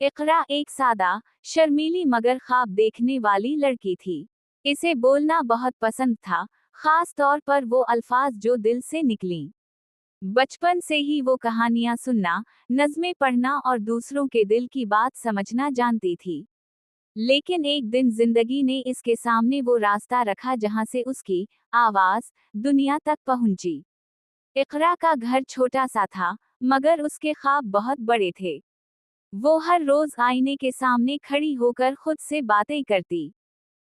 इकरा एक सादा, शर्मीली मगर ख्वाब देखने वाली लड़की थी। इसे बोलना बहुत पसंद था, खास तौर पर वो अल्फाज जो दिल से निकलीं। बचपन से ही वो कहानियां सुनना, नज़में पढ़ना और दूसरों के दिल की बात समझना जानती थी। लेकिन एक दिन जिंदगी ने इसके सामने वो रास्ता रखा जहां से उसकी आवाज दुनिया तक पहुंची। इकरा का घर छोटा सा था, मगर उसके ख्वाब बहुत बड़े थे। वो हर रोज आईने के सामने खड़ी होकर खुद से बातें करती।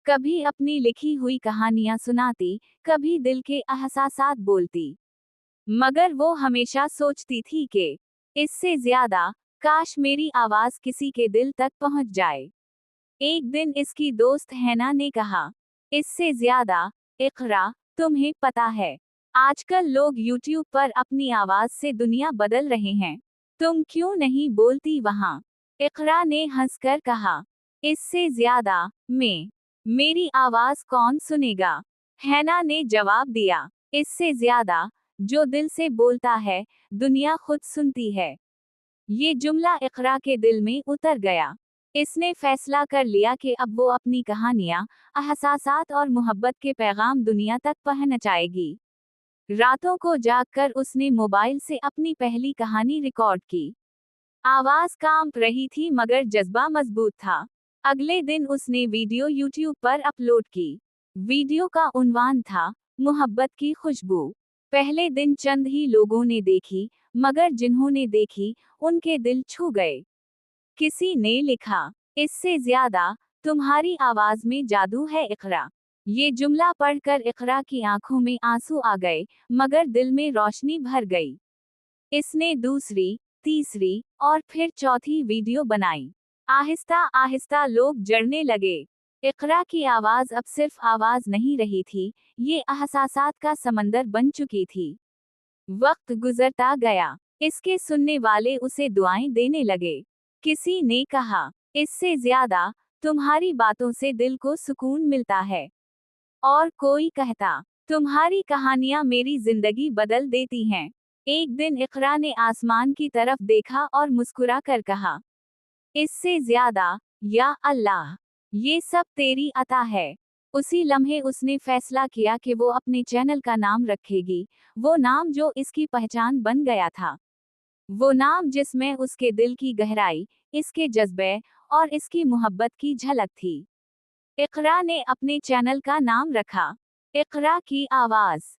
कभी अपनी लिखी हुई कहानियां सुनाती, कभी दिल के एहसासात बोलती। मगर वो हमेशा सोचती थी कि इससे ज्यादा काश मेरी आवाज किसी के दिल तक पहुंच जाए। एक दिन इसकी दोस्त हैना ने कहा, इससे ज्यादा, इकरा, तुम्हें पता है, आजकल लोग YouTube पर अपनी आवाज से दुनिया बदल रहे हैं। तुम क्यों नहीं बोलती वहां? इकरा ने हंसकर कहा, इससे ज्यादा, मेरी आवाज कौन सुनेगा? हैना ने जवाब दिया, इससे ज्यादा, जो दिल से बोलता है, दुनिया खुद सुनती है। ये जुमला इकरा के दिल में उतर गया। इसने फैसला कर लिया कि अब वो अपनी कहानियां, एहसासात और मोहब्बत के पैगाम दुनिया तक पहुंचाएगी। रातों को जागकर उसने मोबाइल से अपनी पहली कहानी रिकॉर्ड की। आवाज कांप रही थी मगर जज्बा मजबूत था। अगले दिन उसने वीडियो YouTube पर अपलोड की। वीडियो का उन्वान था, मोहब्बत की खुशबू। पहले दिन चंद ही लोगों ने देखी, मगर जिन्होंने देखी, उनके दिल छू गए। किसी ने लिखा, इससे ज्यादा, तुम्हारी आवाज में जादू है इकरा। ये जुमला पढ़कर इकरा की आंखों में आंसू आ गए, मगर दिल में रोशनी भर गई। इसने दूसरी, तीसरी और फिर चौथी वीडियो बनाई। आहिस्ता आहिस्ता लोग जड़ने लगे। इकरा की आवाज अब सिर्फ आवाज नहीं रही थी, ये एहसासात का समंदर बन चुकी थी। वक्त गुजरता गया, इसके सुनने वाले उसे दुआएं देने लगे। किसी ने कहा, इससे ज्यादा, तुम्हारी बातों से दिल को सुकून मिलता है। और कोई कहता, तुम्हारी कहानियां मेरी जिंदगी बदल देती हैं। एक दिन इकरा ने आसमान की तरफ देखा और मुस्कुरा कर कहा, इससे ज्यादा, या अल्लाह, ये सब तेरी अता है। उसी लम्हे उसने फैसला किया कि वो अपने चैनल का नाम रखेगी, वो नाम जो इसकी पहचान बन गया था। वो नाम जिसमें उसके दिल की गहराई, इसके जज्बे और इसकी मोहब्बत की झलक थी। इकरा ने अपने चैनल का नाम रखा, इकरा की आवाज।